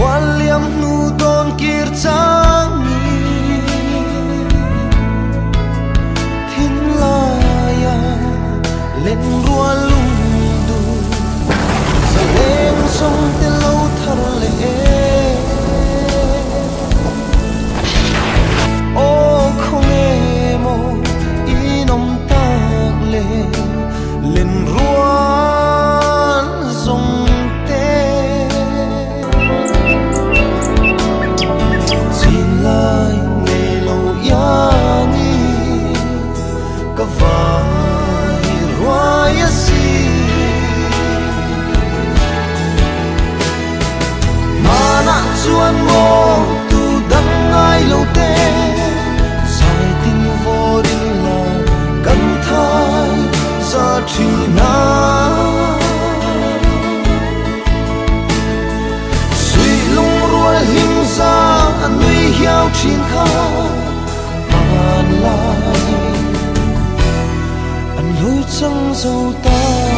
liam nu don kir chang thin la ya len rua lung du sa leng song te lo thar le o không em mo inom tak le len ruan zong te xin lai ngày lâu ya ni ka vai ruai si mana chuan mo tu dang ngai lo te sai tin vo din la kan thai sa thi na suy lung ruai lim sa an mi hiao chin kha an lai an lui chang dâu ta